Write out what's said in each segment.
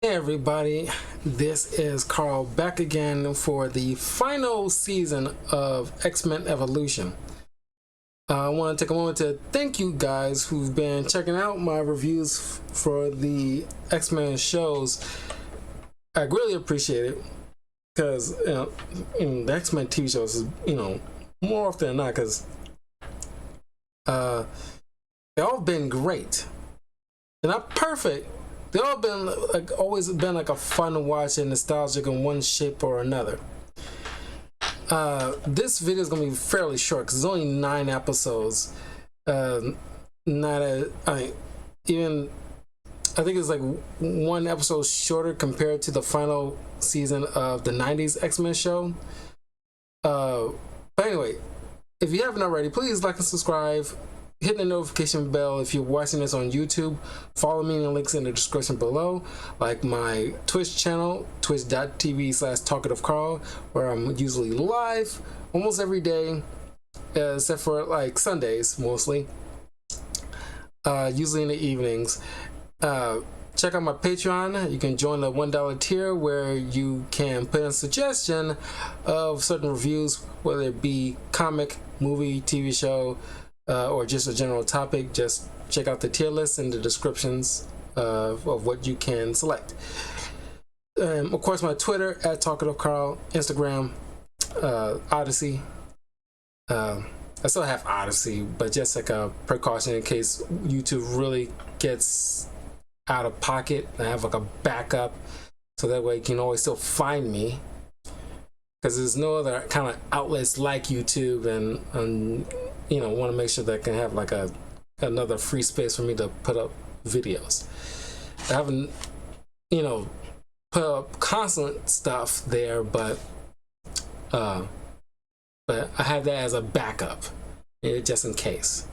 Hey everybody, this is Carl back again for the final season of X-Men Evolution. I want to take a moment to thank you guys who've been checking out my reviews for the X-Men shows. I really appreciate it because the X-Men TV shows is more often than not because they've all been great. They're not perfect. They've all been always been like a fun watch and nostalgic in one shape or another. This video is gonna be fairly short because it's only 9 episodes. Not a, I think it's like 1 episode shorter compared to the final season of the 90s X-Men show. But anyway, if you haven't already, please like and subscribe. Hit the notification bell if you're watching this on YouTube. Follow me in the links in the description below, like my Twitch channel, twitch.tv/talkativecarl, where I'm usually live almost every day, except for like Sundays mostly, usually in the evenings. Check out my Patreon. You can join the $1 tier where you can put in a suggestion of certain reviews, whether it be comic, movie, TV show, or just a general topic. Just check out the tier list in the descriptions of what you can select. Of course, my Twitter @TalkativeCarl, Instagram, Odyssey. I still have Odyssey, but just like a precaution in case YouTube really gets out of pocket. I have like a backup, so that way you can always still find me. Because there's no other kind of outlets like YouTube, and want to make sure that I can have like another free space for me to put up videos. I haven't, put up constant stuff there, but I have that as a backup, just in case.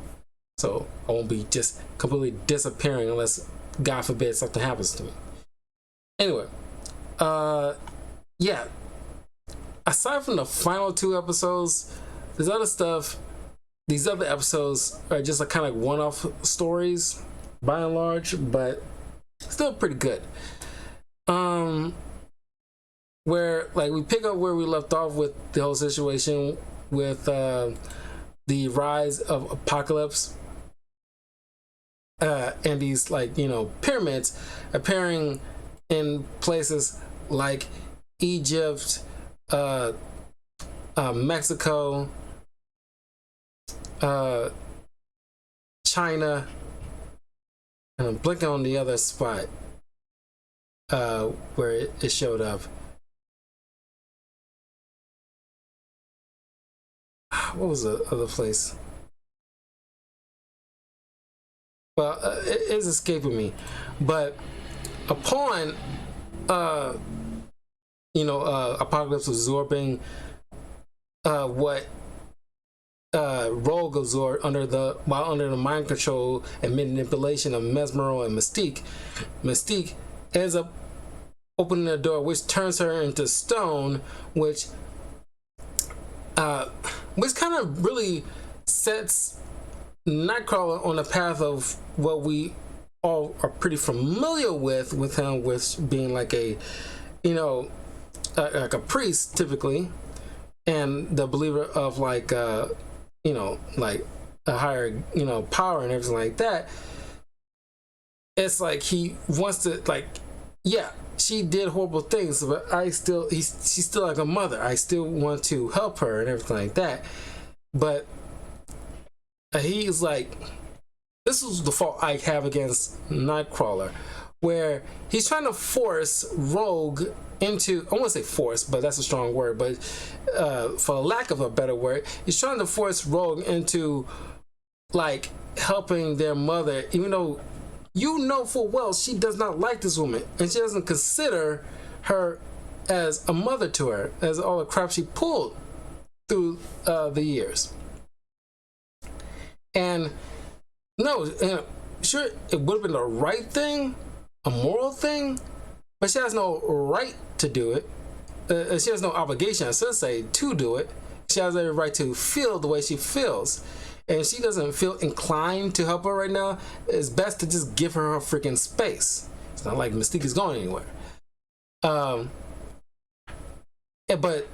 So I won't be just completely disappearing unless, God forbid, something happens to me. Anyway, yeah. Aside from the final 2 episodes, there's other stuff. These other episodes are just like kind of one-off stories, by and large, but still pretty good. Where like we pick up where we left off with the whole situation with the rise of Apocalypse, and these pyramids appearing in places like Egypt, Mexico, China, and I'm blinking on the other spot where it showed up. What was the other place? Well, it is escaping me, but upon Apocalypse absorbing what Rogue absorbed under the mind control and manipulation of Mesmero and Mystique. Mystique ends up opening the door, which turns her into stone, which kind of really sets Nightcrawler on the path of what we all are pretty familiar with him, with being like a like a priest typically, and the believer of like a higher power and everything like that. It's like he wants to, like, yeah, she did horrible things, but she's still like a mother. I still want to help her and everything like that. But he's like, this is the fault I have against Nightcrawler, where he's trying to force Rogue into, I won't say force, but that's a strong word, but for lack of a better word, he's trying to force Rogue into like helping their mother, even though full well she does not like this woman, and she doesn't consider her as a mother to her, as all the crap she pulled through the years. And sure, it would have been the right thing, a moral thing, but she has no right to do it. She has no obligation, I should say, to do it. She has every right to feel the way she feels. And if she doesn't feel inclined to help her right now, it's best to just give her freaking space. It's not like Mystique is going anywhere. Um, but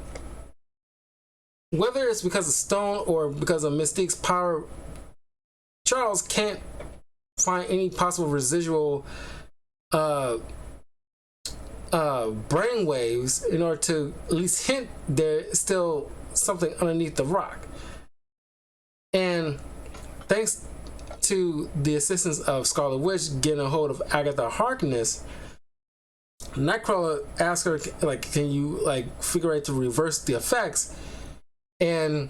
whether it's because of Stone or because of Mystique's power, Charles can't find any possible residual brain waves in order to at least hint there's still something underneath the rock. And thanks to the assistance of Scarlet Witch getting a hold of Agatha Harkness, Nightcrawler asks her, like, can you like figure out to reverse the effects? And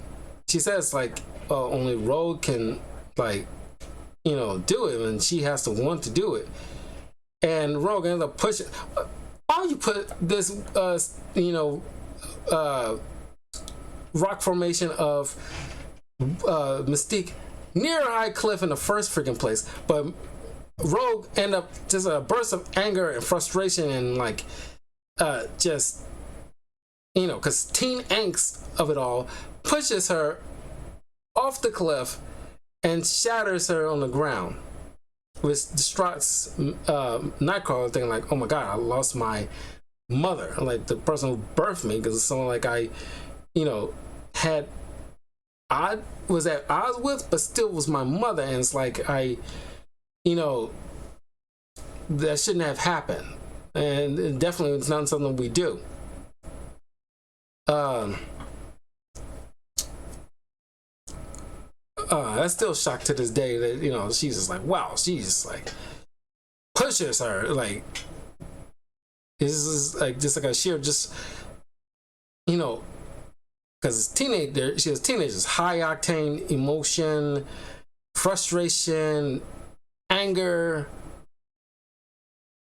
she says, like, only Rogue can, like, do it, and she has to want to do it. And Rogue ends up pushing. Why would you put this, rock formation of Mystique near a high cliff in the first freaking place? But Rogue end up just a burst of anger and frustration and like, just, because teen angst of it all pushes her off the cliff and shatters her on the ground, which distraughts Nightcrawler, thinking like, oh my god, I lost my mother, like the person who birthed me, because it's someone like I was at odds with, but still was my mother. And it's like that shouldn't have happened, and definitely it's not something we do. That's still shocked to this day that she's just like, wow, she's just like pushes her, like this is like just like a sheer just because she has teenagers, high octane emotion, frustration, anger,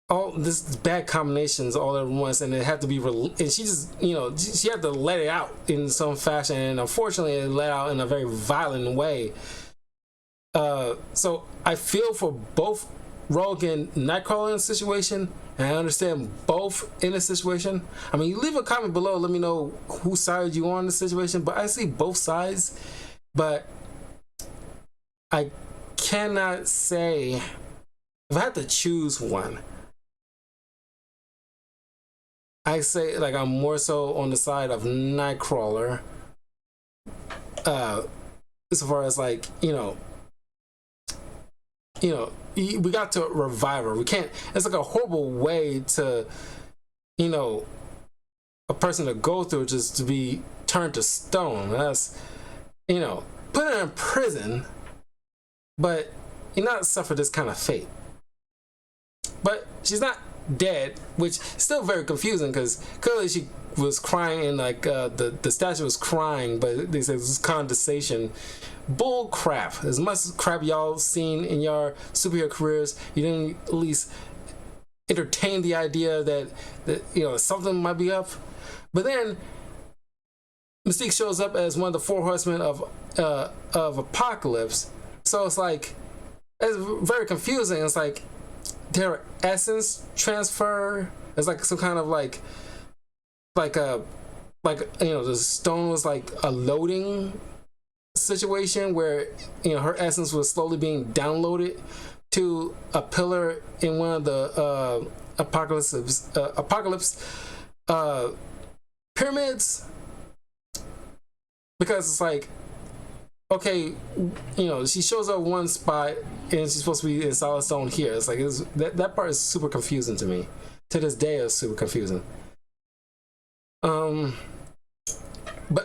all this bad combinations all at once, and it had to be and she just she had to let it out in some fashion, and unfortunately it let out in a very violent way. So I feel for both Rogue and Nightcrawler in the situation, and I understand both in the situation. I mean, you leave a comment below, let me know whose side you on in the situation, but I see both sides. But I cannot say, if I had to choose one, I say like I'm more so on the side of Nightcrawler, as far as like we got to revive her. We can't. It's like a horrible way to a person to go through, just to be turned to stone. That's put her in prison, but you're not suffer this kind of fate. But she's not dead, which is still very confusing, because clearly she was crying, and like the statue was crying, but they said this condensation. Bull crap. As much crap y'all seen in your superhero careers, you didn't at least entertain the idea that something might be up. But then Mystique shows up as one of the four horsemen of Apocalypse, so it's like it's very confusing. It's like their essence transfer. It's like some kind of like the stone was like a loading situation where her essence was slowly being downloaded to a pillar in one of the Apocalypse pyramids, because it's like, okay, she shows up one spot and she's supposed to be in solid stone here. It's like that part is super confusing to me. To this day, it's super confusing. But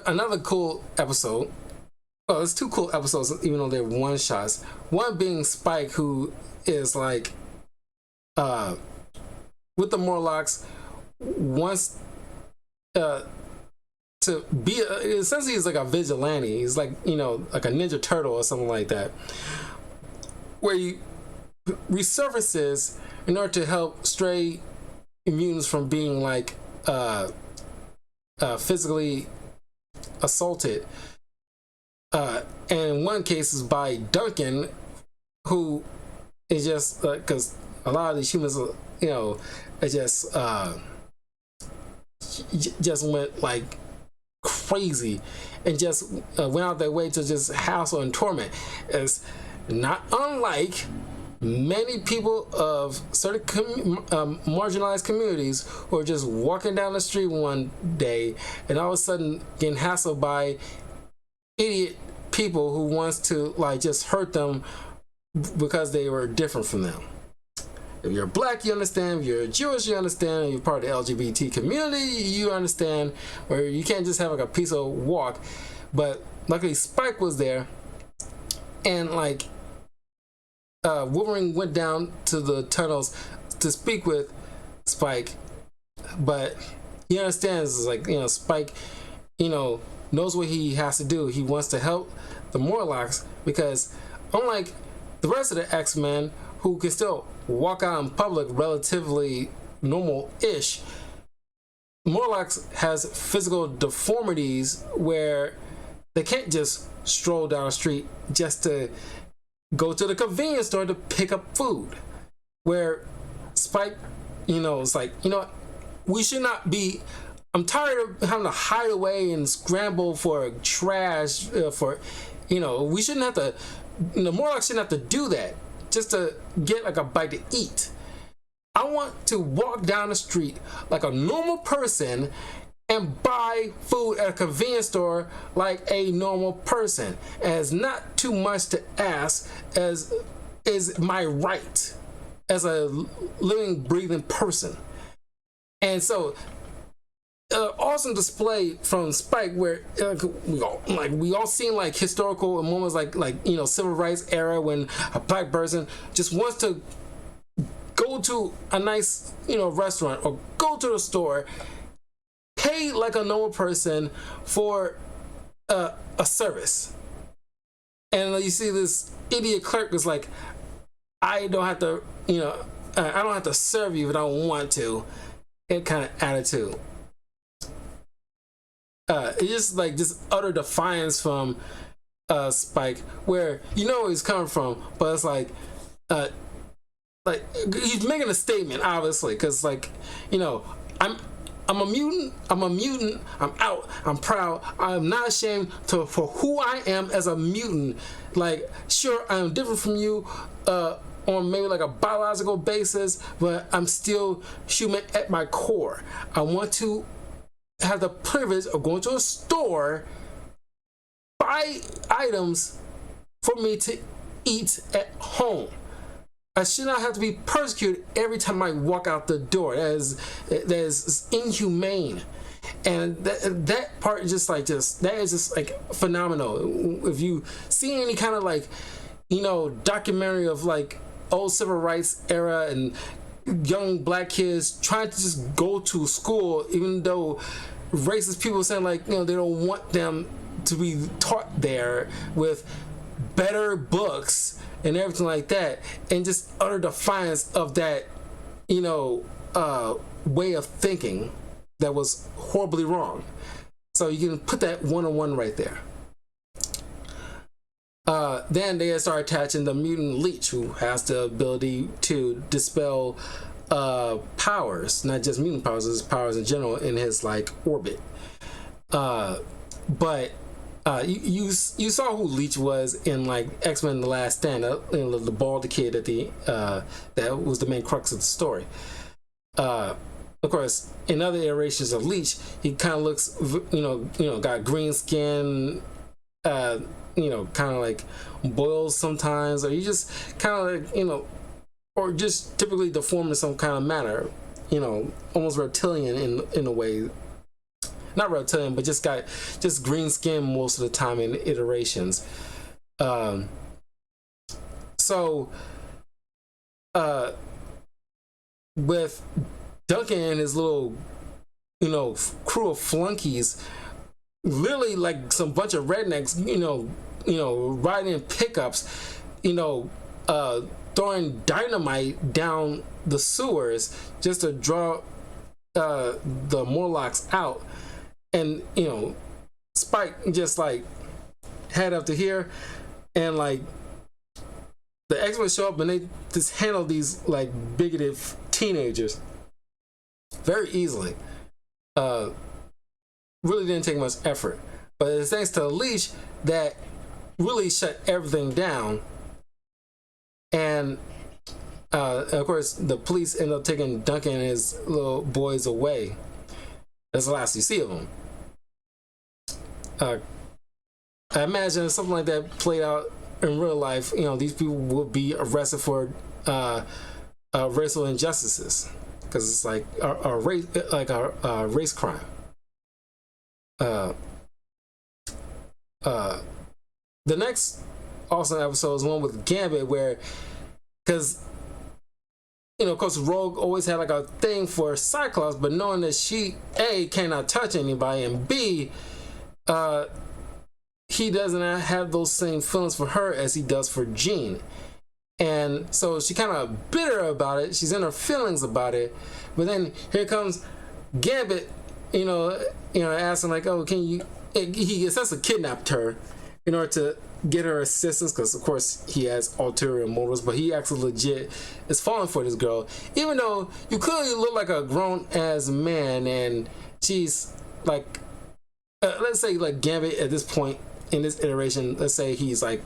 another cool episode. Well, it's two cool episodes, even though they're one shots. One being Spike, who is like, with the Morlocks, wants to be essentially he's like a vigilante. He's like like a Ninja Turtle or something like that, where he resurfaces in order to help stray mutants from being like physically assaulted. And in one case is by Duncan, who is just because a lot of these humans, it just went like crazy and just went out their way to just hassle and torment. It's not unlike many people of certain marginalized communities who are just walking down the street one day and all of a sudden getting hassled by idiot people who wants to like just hurt them because they were different from them. If you're black, you understand. If you're Jewish, you understand. If you're part of the LGBT community, you understand. Where you can't just have like a peaceful walk. But luckily, Spike was there, and like Wolverine went down to the tunnels to speak with Spike, but he understands, like, you know, Spike, you know, knows what he has to do. He wants to help the Morlocks because unlike the rest of the X-Men who can still walk out in public relatively normal-ish, Morlocks has physical deformities where they can't just stroll down the street just to go to the convenience store to pick up food. Where Spike, you know, it's like, you know, we should not be. I'm tired of having to hide away and scramble for trash. For, you know, we shouldn't have to. You know, Morlocks shouldn't have to do that just to get like a bite to eat. I want to walk down the street like a normal person and buy food at a convenience store like a normal person. And it's not too much to ask, as is my right as a living, breathing person. And so, awesome display from Spike, where we all seen like historical moments, like you know, civil rights era, when a black person just wants to go to a nice, you know, restaurant or go to the store, pay like a normal person for a service. And you see this idiot clerk is like, I don't have to, you know, I don't have to serve you if I don't want to. That kind of attitude. It's just like this utter defiance from Spike, where you know where he's coming from, but it's like he's making a statement, obviously, because like, you know, I'm a mutant. I'm out. I'm proud. I'm not ashamed for who I am as a mutant. Like, sure, I'm different from you on maybe like a biological basis, but I'm still human at my core. I want to have the privilege of going to a store, buy items for me to eat at home. I should not have to be persecuted every time I walk out the door. That is inhumane, and that part is just that is just like phenomenal. If you see any kind of like, you know, documentary of like old civil rights era and young black kids trying to just go to school, even though racist people saying like, you know, they don't want them to be taught there with better books and everything like that, and just utter defiance of that, you know, way of thinking that was horribly wrong. So you can put that one-on-one right there. Then they start attaching the mutant leech, who has the ability to dispel powers, not just mutant powers, his powers in general in his like orbit. But you saw who Leech was in like X-Men: The Last Stand, the bald kid at the that was the main crux of the story. Of course, in other iterations of Leech, he kind of looks, you know, got green skin, you know, kind of like boils sometimes, or you just kind of like, you know, or just typically deformed in some kind of manner, you know, almost reptilian in a way. Not reptilian, but just got green skin most of the time in iterations. With Duncan and his little, you know, crew of flunkies, literally like some bunch of rednecks, you know, riding in pickups, you know, throwing dynamite down the sewers just to draw the Morlocks out. And, you know, Spike just like head up to here, and like the X-Men show up and they just handle these like bigoted teenagers very easily. Really didn't take much effort, but it's thanks to Leech that really shut everything down. And And of course, the police end up taking Duncan and his little boys away. That's the last you see of them. I imagine if something like that played out in real life, these people would be arrested for racial injustices, because it's like a race crime. The next awesome episode is one with Gambit, where, because of course, Rogue always had like a thing for Cyclops, but knowing that she A, cannot touch anybody, and B, he doesn't have those same feelings for her as he does for Jean. And so she kind of bitter about it. She's in her feelings about it. But then here comes Gambit, asking like, oh, can you... He essentially kidnapped her in order to get her assistance, because of course he has ulterior motives, but he actually legit is falling for this girl, even though you clearly look like a grown-ass man, and she's like, let's say like Gambit at this point in this iteration, let's say he's like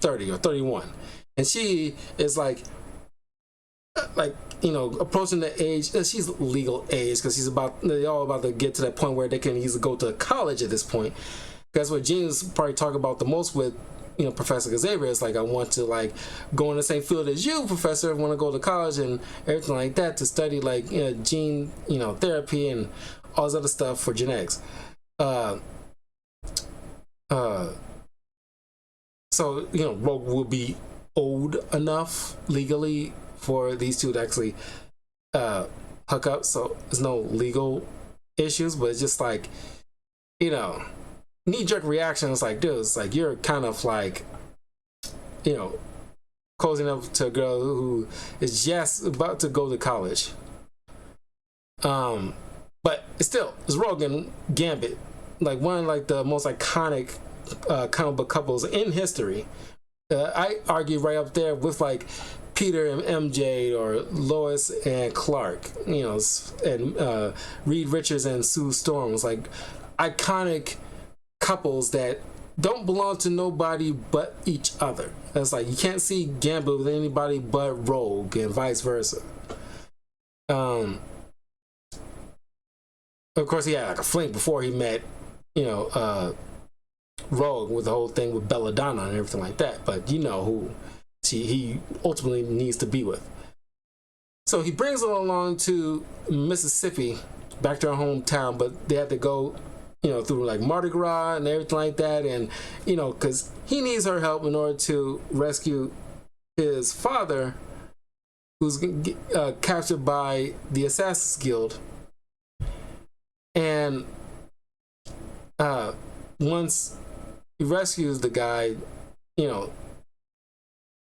30 or 31, and she is like approaching the age, she's legal age, because they're all about to get to that point where they can easily go to college at this point. That's what Jean's probably talk about the most with Professor Xavier. It's like, I want to like go in the same field as you, Professor. I want to go to college and everything like that to study like gene therapy and all this other stuff for genetics. So Rogue will be old enough legally for these two to actually hook up, so there's no legal issues, but it's just like, knee-jerk reaction is like, dude, it's like you're kind of like, closing up to a girl who is just about to go to college. But it's Rogue and Gambit, like one of like the most iconic comic book couples in history. I argue right up there with like Peter and MJ, or Lois and Clark, and Reed Richards and Sue Storm. It's like iconic couples that don't belong to nobody but each other. It's like you can't see Gambit with anybody but Rogue, and vice versa. Of course, he had like a fling before he met, Rogue, with the whole thing with Belladonna and everything like that. But who he ultimately needs to be with. So he brings her along to Mississippi, back to her hometown, but they have to go through like Mardi Gras and everything like that, and because he needs her help in order to rescue his father, who's captured by the Assassin's Guild. And once he rescues the guy,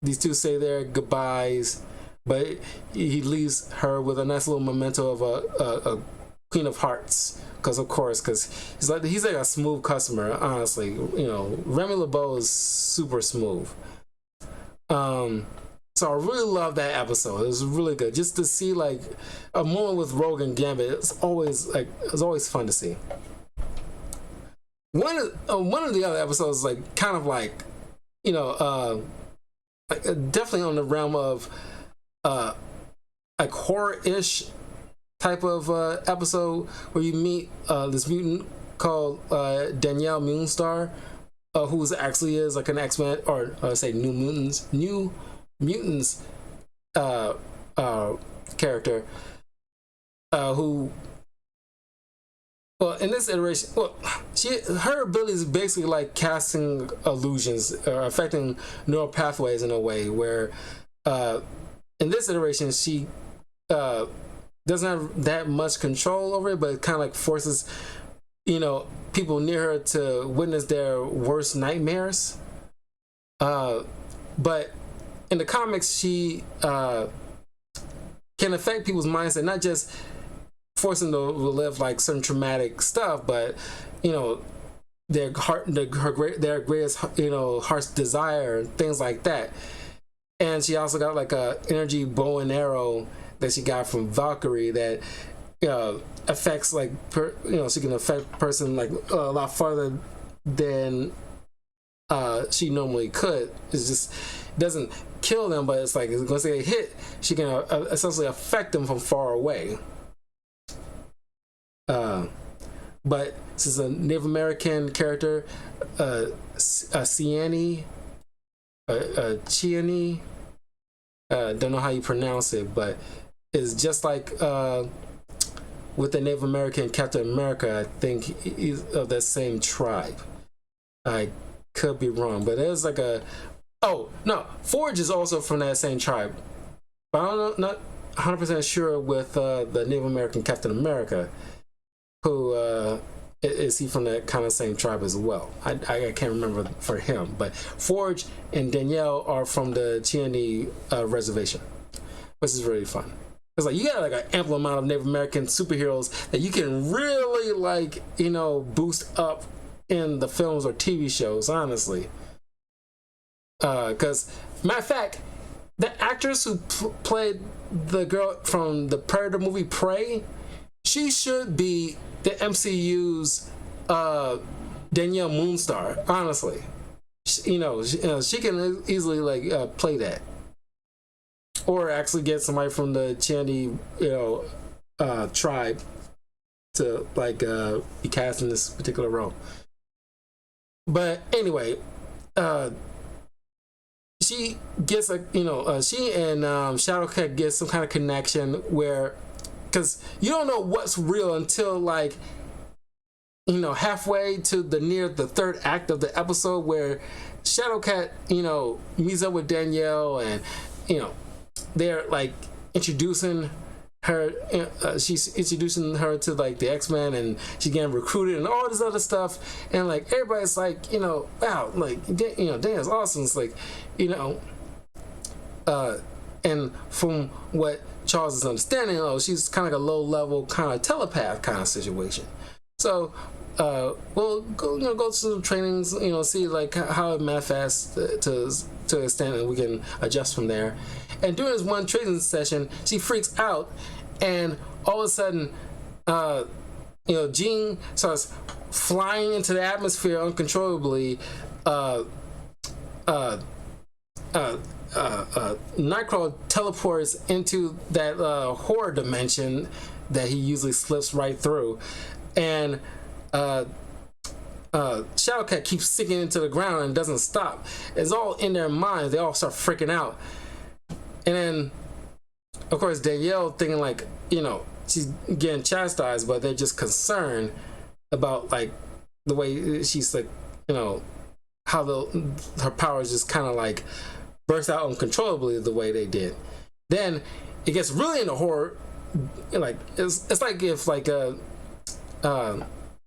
these two say their goodbyes, but he leaves her with a nice little memento of a Queen of Hearts, because he's like a smooth customer, honestly. Remy LeBeau is super smooth. So I really love that episode. It was really good, just to see like a moment with Rogue and Gambit. It's always fun to see. One of the other episodes, like kind of like definitely on the realm of like horror-ish type of episode, where you meet this mutant called Danielle Moonstar, who actually is like an X-Men, or say New Mutants character, who, well, in this iteration, her ability is basically like casting illusions, or affecting neural pathways in a way where, in this iteration, she doesn't have that much control over it, but it kind of like forces, people near her to witness their worst nightmares. But in the comics, she can affect people's mindset, not just forcing them to live like some traumatic stuff, but their greatest heart's desire, things like that. And she also got like a energy bow and arrow that she got from Valkyrie that affects like she can affect a person like a lot farther than she normally could. It's just doesn't kill them, but it's like once they hit, she can essentially affect them from far away. But this is a Native American character, Ciani, Chiani. Don't know how you pronounce it, but it's just like with the Native American Captain America. I think he's of that same tribe. I could be wrong, but there's like a. Oh no, Forge is also from that same tribe, but I don't know, not 100% sure with the Native American Captain America, who is he from that kind of same tribe as well. I can't remember for him, but Forge and Danielle are from the Chiani reservation, which is really fun. It's like you got like an ample amount of Native American superheroes that you can really like, you know, boost up in the films or TV shows, honestly. Because, matter of fact, the actress who played the girl from the Predator movie Prey, she should be the MCU's Danielle Moonstar, honestly. She can easily like play that. Or actually get somebody from the Chandi, tribe to like be cast in this particular role. But anyway, she gets she and Shadowcat get some kind of connection where, because you don't know what's real until like, halfway to near the third act of the episode, where Shadowcat, meets up with Danielle, and they're like introducing her. She's introducing her to like the X-Men, and she's getting recruited and all this other stuff, and like everybody's like, wow, like Danielle's awesome. It's like, and from what Charles is understanding, she's kind of like a low-level kind of telepath kind of situation. So we'll go to some trainings, see like how it manifests to an extent, and we can adjust from there. And during this one training session, she freaks out, and all of a sudden, Jean starts flying into the atmosphere uncontrollably. Nightcrawler teleports into that horror dimension that he usually slips right through, and Shadowcat keeps sinking into the ground and doesn't stop. It's all in their minds. They all start freaking out, and then, of course, Danielle thinking like, she's getting chastised, but they're just concerned about like the way she's like, how her powers just kind of like burst out uncontrollably the way they did. Then it gets really into horror. Like it's like if like Sam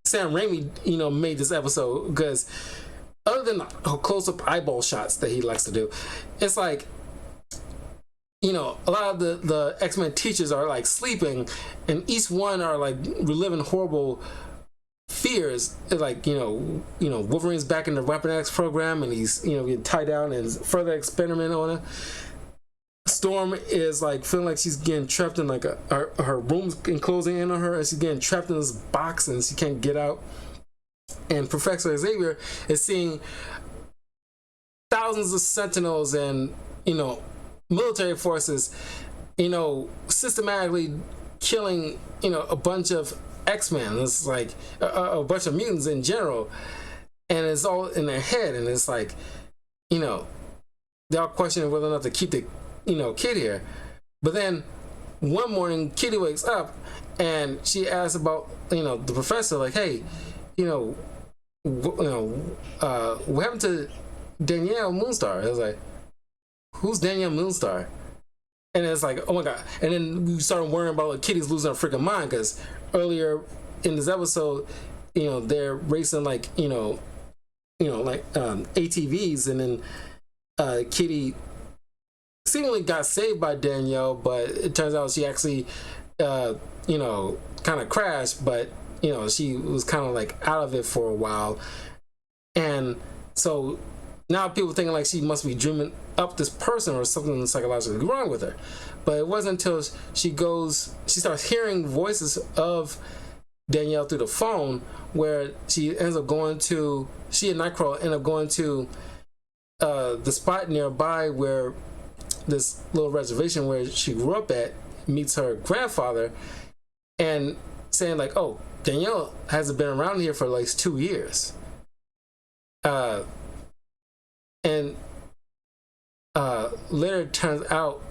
Raimi made this episode, because other than the close-up eyeball shots that he likes to do, it's like a lot of the X-Men teachers are like sleeping, and each one are like reliving horrible fears. Like Wolverine's back in the Weapon X program, and he's getting tied down and further experiment on her. Storm is like feeling like she's getting trapped in like her room's enclosing in on her, and she's getting trapped in this box and she can't get out. And Professor Xavier is seeing thousands of Sentinels and military forces systematically killing a bunch of X-Men. It's like a bunch of mutants in general, and it's all in their head, and it's like they're all questioning whether or not to keep the kid here. But then one morning Kitty wakes up and she asks about the professor, like, hey, what happened to Danielle Moonstar? I was like, who's Danielle Moonstar? And it's like, oh my god. And then we started worrying about like Kitty's losing her freaking mind, because earlier in this episode, they're racing like like ATVs, and then Kitty seemingly got saved by Danielle, but it turns out she actually kind of crashed, but she was kind of like out of it for a while. And so now people thinking like she must be dreaming up this person or something psychologically wrong with her. But it wasn't until she starts hearing voices of Danielle through the phone, where she and Nightcrawler end up going to the spot nearby where this little reservation where she grew up at meets her grandfather, and saying like, "Oh, Danielle hasn't been around here for like 2 years," and later it turns out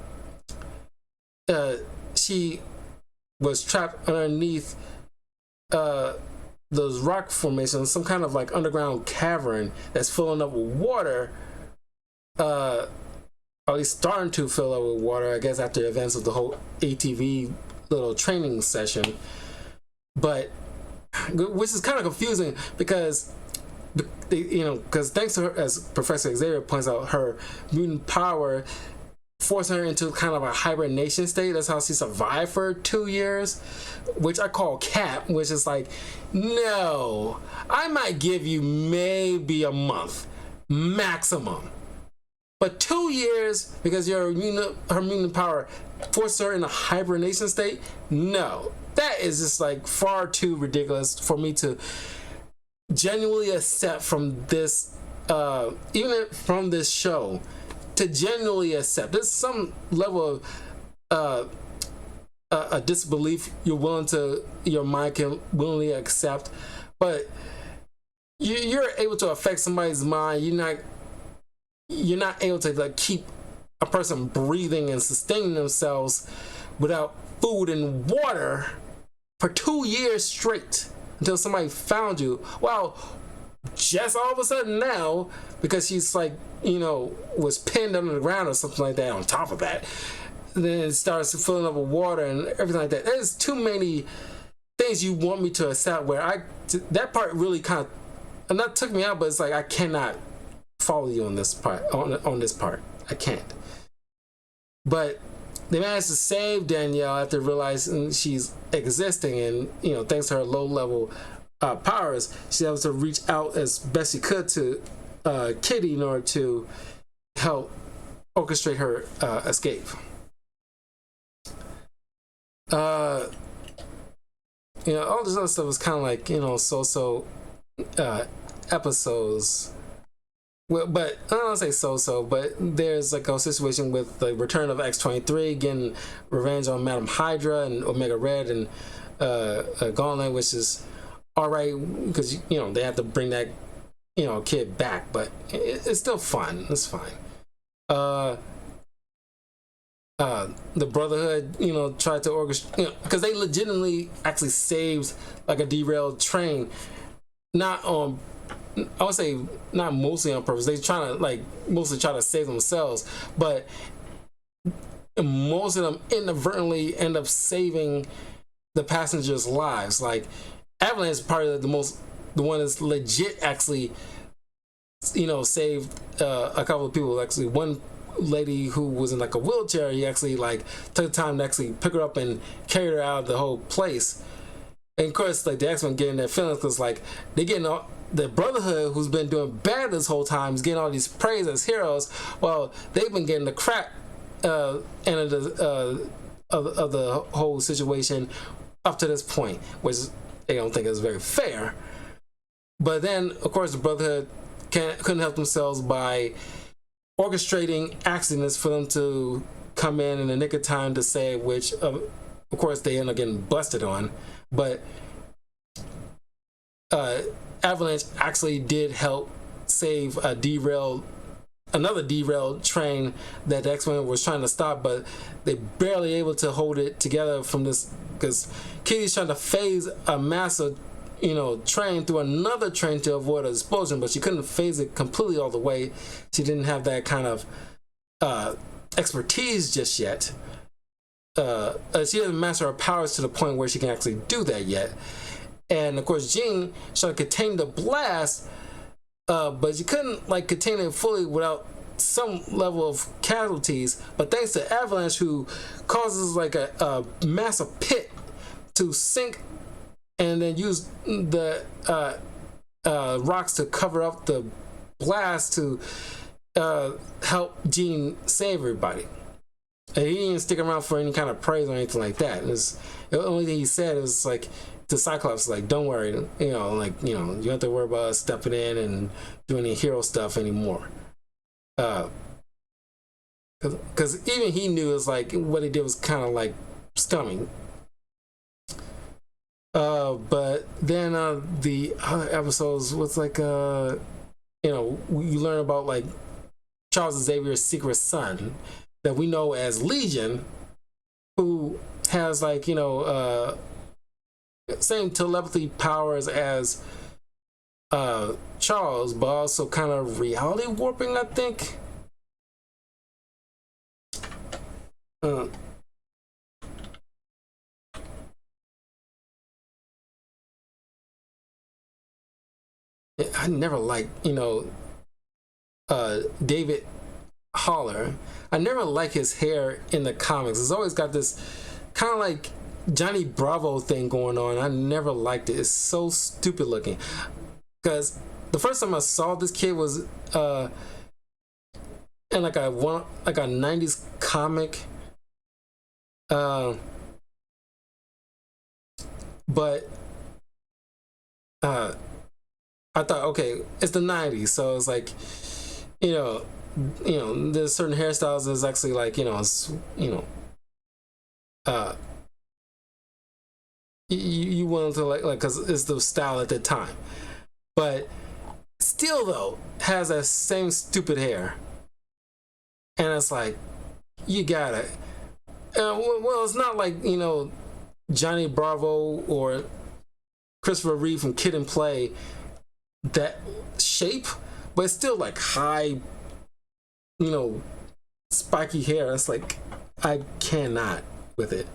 she was trapped underneath those rock formations, some kind of like underground cavern that's filling up with water, or at least starting to fill up with water, I guess, after events of the whole ATV little training session. But which is kind of confusing because thanks to her, as Professor Xavier points out, her mutant power forcing her into kind of a hibernation state. That's how she survived for 2 years, which I call cap, which is like, no, I might give you maybe a month maximum, but 2 years because her mutant power forced her in a hibernation state. No, that is just like far too ridiculous for me to genuinely accept from this, even from this show. To genuinely accept, there's some level of a disbelief your mind can willingly accept, but you're able to affect somebody's mind. You're not able to like keep a person breathing and sustaining themselves without food and water for 2 years straight until somebody found you. Well, just all of a sudden now, because she's like, was pinned under the ground or something like that, on top of that, then it starts filling up with water and everything like that. There's too many things you want me to accept where that part really kind of, and that took me out, but it's like, I cannot follow you on this part, on this part. I can't. But they managed to save Danielle after realizing she's existing, and, thanks to her low level powers, she was able to reach out as best she could to Kitty in order to help orchestrate her escape. All this other stuff was kind of like, so episodes. Well, but I don't want to say so, but there's like a situation with the return of X-23 getting revenge on Madam Hydra and Omega Red and Gauntlet, which is all right because they have to bring that kid back, but it's still fun. It's fine. The Brotherhood, tried to orchestrate, because they legitimately actually saved like a derailed train, not on, I would say not mostly on purpose. They mostly try to save themselves, but most of them inadvertently end up saving the passengers' lives. Like Avalanche is probably the one that's legit actually, saved a couple of people. Actually, one lady who was in like a wheelchair, he actually like took the time to actually pick her up and carry her out of the whole place. And of course, like the X-Men getting their feelings because like they getting all the Brotherhood, who's been doing bad this whole time, is getting all these praise as heroes. Well, they've been getting the crap end of the whole situation up to this point, which they don't think is very fair. But then, of course, the Brotherhood couldn't help themselves by orchestrating accidents for them to come in the nick of time to save, which of course they end up getting busted on. But Avalanche actually did help save another derailed train that the X-Men was trying to stop, but they barely able to hold it together from this, because Kitty's trying to phase a massive train through another train to avoid an explosion, but she couldn't phase it completely all the way. She didn't have that kind of expertise just yet. She doesn't master her powers to the point where she can actually do that yet. And of course, Jean tried to contain the blast, but she couldn't contain it fully without some level of casualties. But thanks to Avalanche, who causes like a massive pit to sink, and then use the rocks to cover up the blast to help Jean save everybody. And he didn't stick around for any kind of praise or anything like that. The only thing he said was like, to Cyclops, like, don't worry, like, you don't have to worry about us stepping in and doing any hero stuff anymore. Because even he knew it's like what he did was kind of like stunning. But then the other episodes was like you learn about like Charles Xavier's secret son that we know as Legion, who has like same telepathy powers as Charles, but also kind of reality warping, I think. I never liked, David Haller. I never liked his hair in the comics. It's always got this kind of like Johnny Bravo thing going on. I never liked it. It's so stupid looking. Because the first time I saw this kid was in like a 90s comic. But I thought, okay, it's the 90s, so it's like, there's certain hairstyles that's actually like, you want to like, because it's the style at the time. But still, though, has that same stupid hair. And it's like, you got it. Well, it's not like, Johnny Bravo or Christopher Reeve from Kid and Play, that shape, but it's still like high, spiky hair. It's like, I cannot with it.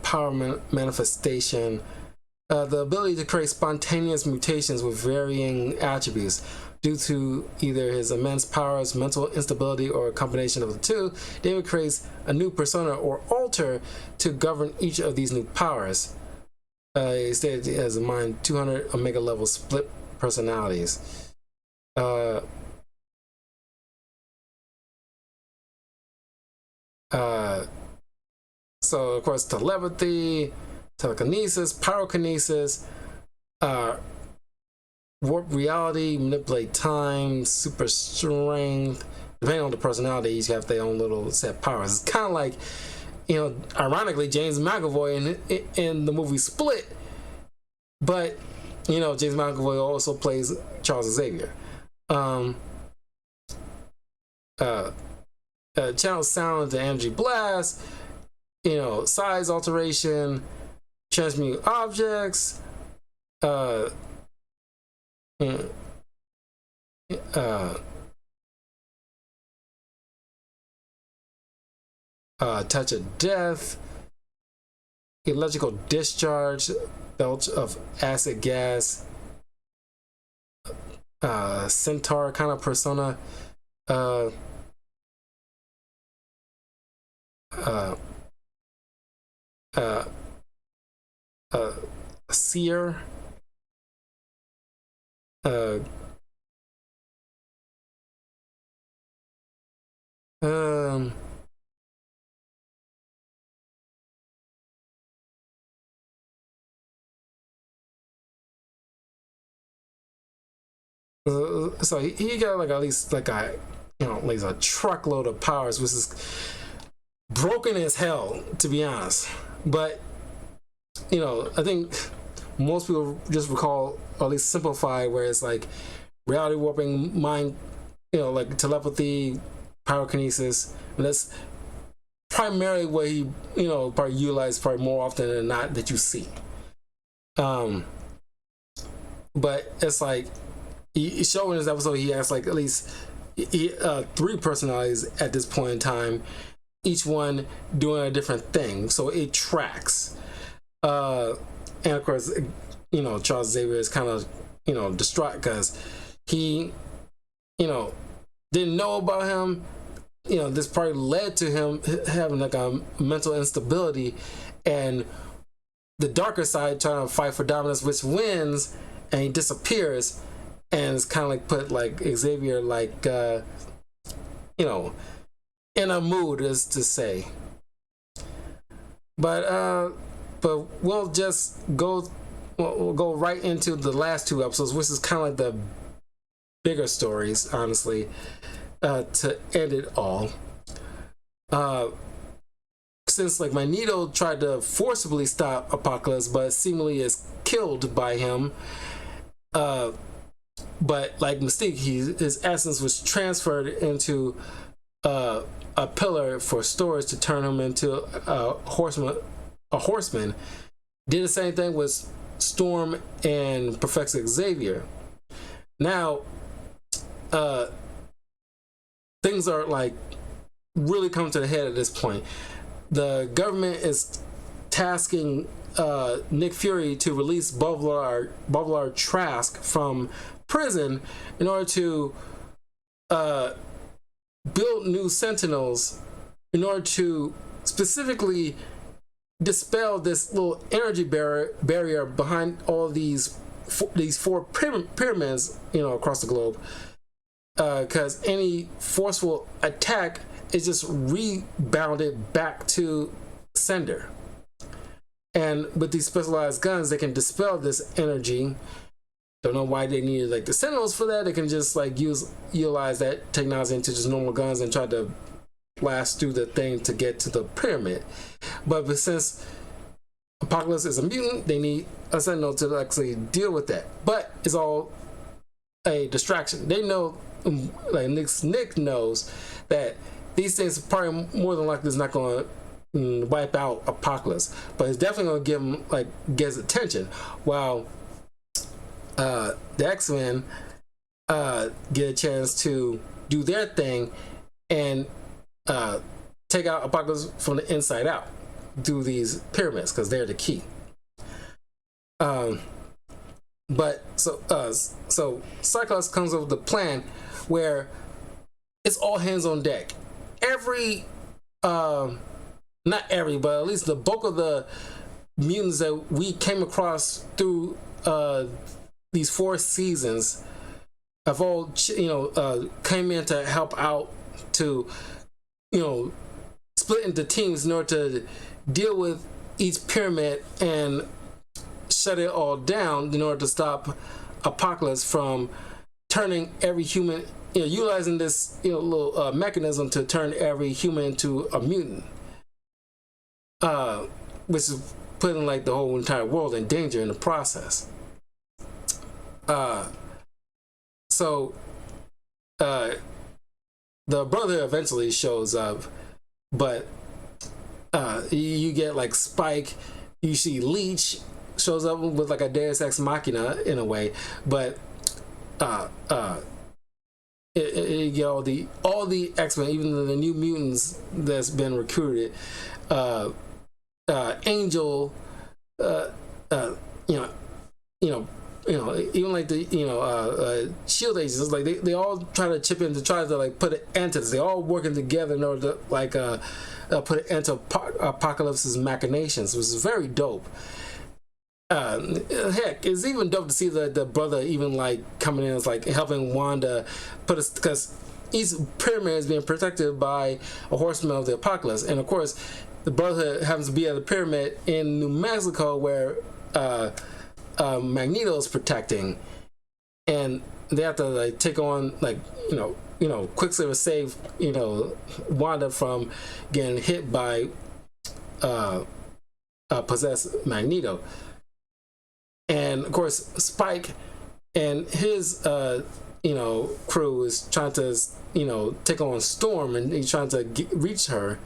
Power manifestation, the ability to create spontaneous mutations with varying attributes. Due to either his immense powers, mental instability, or a combination of the two, David creates a new persona or alter to govern each of these new powers. He stated he has in mind 200 Omega level split personalities. So, of course, telepathy, telekinesis, pyrokinesis, warp reality, manipulate time, super strength. Depending on the personality, each have their own little set powers. It's kind of like, ironically, James McAvoy in the movie Split. But, James McAvoy also plays Charles Xavier. Channel sound to energy blast. Size alteration, transmute objects, touch of death, electrical discharge, belch of acid gas, centaur kind of persona, seer, so he got like at least like like a truckload of powers, which is broken as hell, to be honest. But I think most people just recall, or at least simplify, where it's like reality warping, mind, like telepathy, pyrokinesis, and that's primarily what he, probably utilized probably more often than not that you see. But it's like he showed in this episode he has like at least 3 personalities at this point in time, each one doing a different thing, so it tracks. And of course, Charles Xavier is kind of, distraught because he, didn't know about him. this probably led to him having like a mental instability, and the darker side trying to fight for dominance, which wins, and he disappears, and it's kind of like put like Xavier like in a mood, as to say. But we'll just we'll go right into the last two episodes, which is kind of like the bigger stories, honestly, to end it all. Since like Magneto tried to forcibly stop Apocalypse, but seemingly is killed by him. But like Mystique, his essence was transferred into a pillar for storage to turn him into a horseman. Did the same thing with Storm and Professor Xavier. Now, things are like really coming to the head at this point. The government is tasking Nick Fury to release Bolivar Trask from prison in order to build new Sentinels, in order to specifically dispel this little energy barrier behind all these four pyramids, across the globe. Because any forceful attack is just rebounded back to sender. And with these specialized guns, they can dispel this energy. Don't know why they needed like the Sentinels for that. They can just like utilize that technology into just normal guns and try to blast through the thing to get to the pyramid. But since Apocalypse is a mutant, they need a Sentinel to actually deal with that. But it's all a distraction. They know, like Nick knows that these things probably more than likely is not going to wipe out Apocalypse, but it's definitely going to give him get his attention. While the X-Men get a chance to do their thing and take out Apocalypse from the inside out through these pyramids, because they're the key. But so Cyclops comes up with a plan where it's all hands on deck. Not every, but at least the bulk of the mutants that we came across through these 4 seasons have all came in to help out, to split into teams in order to deal with each pyramid and shut it all down in order to stop Apocalypse from turning every human, utilizing this little mechanism to turn every human into a mutant, which is putting like the whole entire world in danger in the process. So the brother eventually shows up, but you get like Spike, you see Leech shows up with like a Deus Ex Machina in a way, but you get all the X-Men, even the new mutants that's been recruited, Angel, even like the Shield agents, like they all try to chip in to try to like put an end to this. They all working together in order to like put an end to Apocalypse's machinations, which is very dope. Heck, it's even dope to see the brother even like coming in as like helping Wanda put us, because each pyramid is being protected by a horseman of the Apocalypse, and of course the brother happens to be at the pyramid in New Mexico where Magneto is protecting, and they have to like take on like Quicksilver save Wanda from getting hit by possessed Magneto. And of course, Spike and his crew is trying to take on Storm, and he's trying to reach her.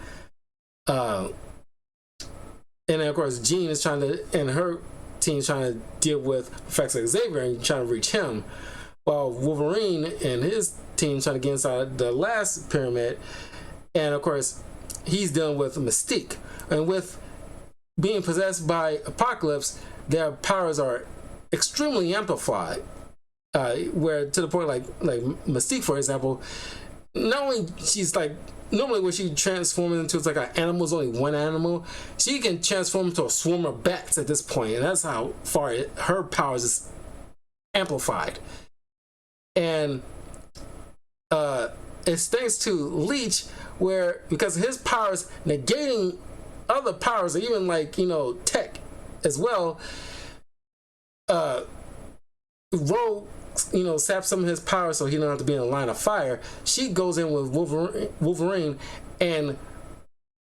And then of course, Jean is and her team is trying to deal with Professor Xavier and trying to reach him, while Wolverine and his team trying to get inside the last pyramid. And of course, he's dealing with Mystique, and with being possessed by Apocalypse, their powers are extremely amplified, where to the point like Mystique, for example, not only she's like normally when she transforms into like an animal, is only one animal. She can transform into a swarm of bats at this point, and that's how far her powers is amplified. And it's thanks to Leech, where because his powers negating other powers, even like tech as well. Rogue, saps some of his power so he don't have to be in a line of fire. She goes in with Wolverine and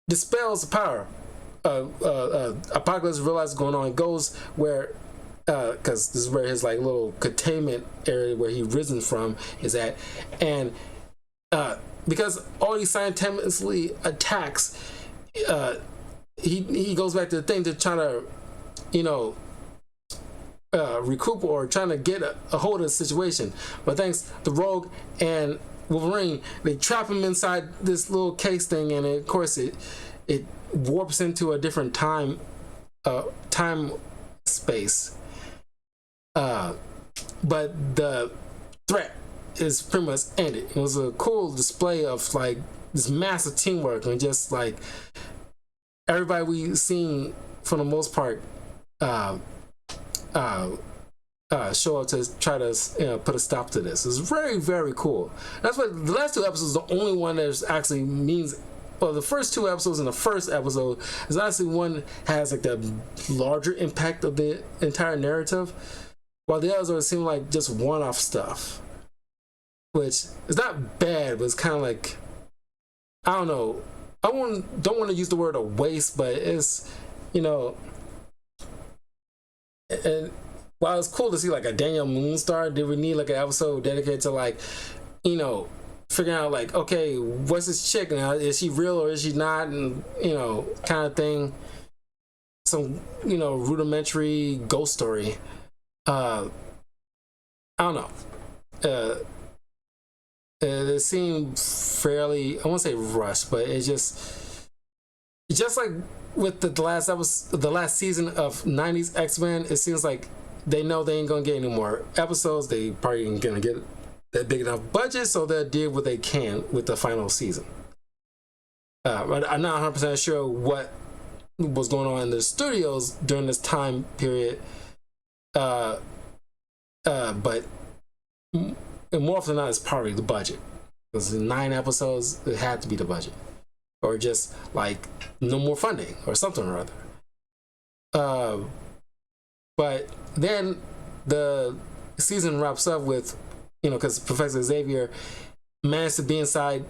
dispels the power. Apocalypse realizes what's going on and goes where, because this is where his like little containment area where he risen from is at, and because all these simultaneously attacks, he goes back to the thing to try to recoup or trying to get a hold of the situation. But thanks to Rogue and Wolverine, they trap him inside this little case thing, and of course it warps into a different time space. But the threat is pretty much ended. It was a cool display of like this massive teamwork, and just like everybody we've seen for the most part show up to try to put a stop to this. It's very, very cool. That's what the last two episodes, the only one that actually means. Well, the first two episodes and the first episode is actually one that has like the larger impact of the entire narrative, while the others seem like just one-off stuff, which is not bad, but it's kind of like, I don't know. I don't want to use the word a waste, but it's and while it's cool to see like a Daniel Moonstar, did we need like an episode dedicated to like figuring out like, okay, what's this chick now? Is she real or is she not? And kind of thing. Some rudimentary ghost story. I don't know. It seemed fairly, I won't say rushed, but it's just like with the last episode, the last season of 90s X-Men, it seems like they know they ain't gonna get any more episodes. They probably ain't gonna get that big enough budget, so they'll do what they can with the final season. But I'm not 100% sure what was going on in the studios during this time period. But more often than not, it's probably the budget. Because in 9 episodes, it had to be the budget. Or just like no more funding or something or other. But then the season wraps up with, because Professor Xavier managed to be inside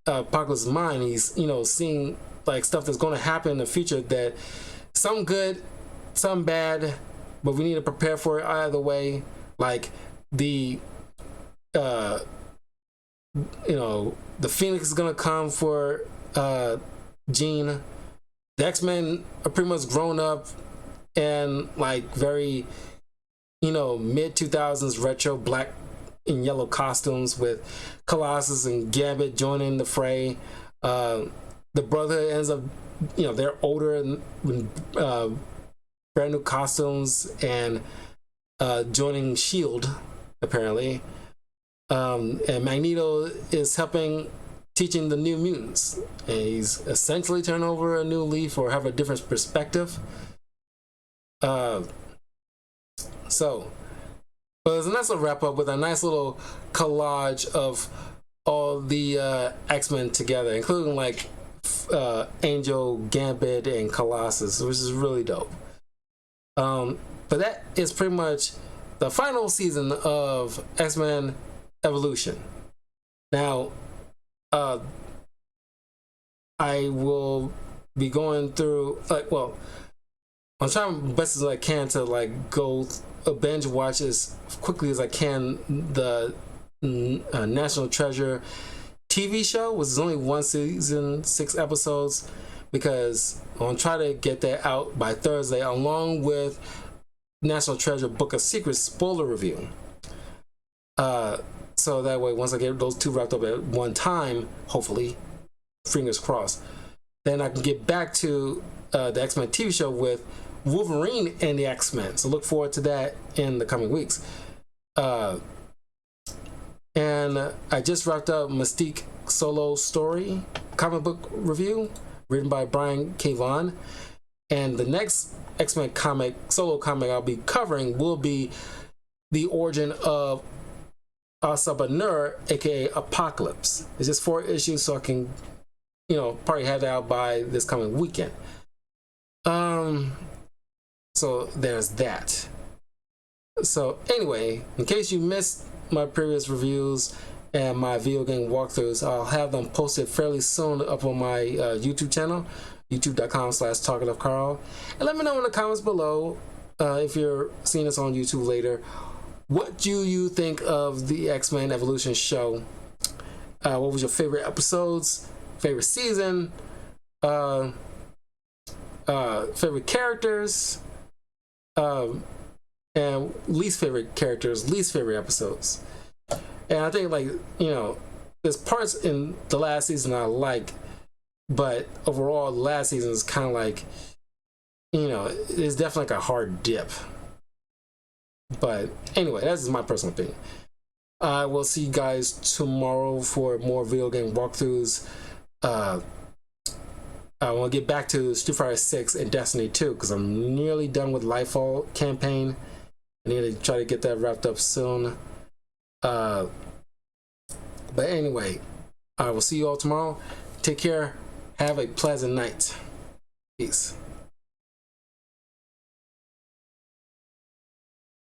Apocalypse's mind. He's, seeing like stuff that's going to happen in the future, that some good, some bad, but we need to prepare for it either way. Like the Phoenix is going to come for Jean. The X-Men are pretty much grown up and like very mid 2000s retro black and yellow costumes, with Colossus and Gambit joining the fray. The brother ends up, they're older and brand new costumes and joining SHIELD apparently. And Magneto is helping teaching the New Mutants, and he's essentially turned over a new leaf or have a different perspective. But it's a nice little wrap up with a nice little collage of all the X-Men together, including like Angel, Gambit, and Colossus, which is really dope. But that is pretty much the final season of X-Men Evolution. Now, I will be going through I'm trying best as I can to like go binge watch as quickly as I can the National Treasure TV show, which is only 1 season, 6 episodes, because I'm trying to get that out by Thursday, along with National Treasure Book of Secrets spoiler review. So that way, once I get those two wrapped up at one time, hopefully, fingers crossed, then I can get back to the X-Men TV show with Wolverine and the X-Men. So look forward to that in the coming weeks. And I just wrapped up Mystique solo story comic book review written by Brian K. Vaughan. And the next X-Men comic, solo comic I'll be covering will be the origin of Asa Nur, aka Apocalypse. It's just 4 issues, so I can, probably have that out by this coming weekend. So there's that. So anyway, in case you missed my previous reviews and my video game walkthroughs, I'll have them posted fairly soon up on my YouTube channel, youtube.com/talkingofcarl. And let me know in the comments below, if you're seeing this on YouTube later, what do you think of the X-Men Evolution show? What was your favorite episodes, favorite season, favorite characters, and least favorite characters, least favorite episodes? And I think, there's parts in the last season I like, but overall, the last season is kind of like, it's definitely like a hard dip. But anyway, that's my personal opinion. I will see you guys tomorrow for more video game walkthroughs. I want to get back to Street Fighter 6 and Destiny 2 because I'm nearly done with Lightfall campaign. I need to try to get that wrapped up soon. But anyway, I will see you all tomorrow. Take care. Have a pleasant night. Peace.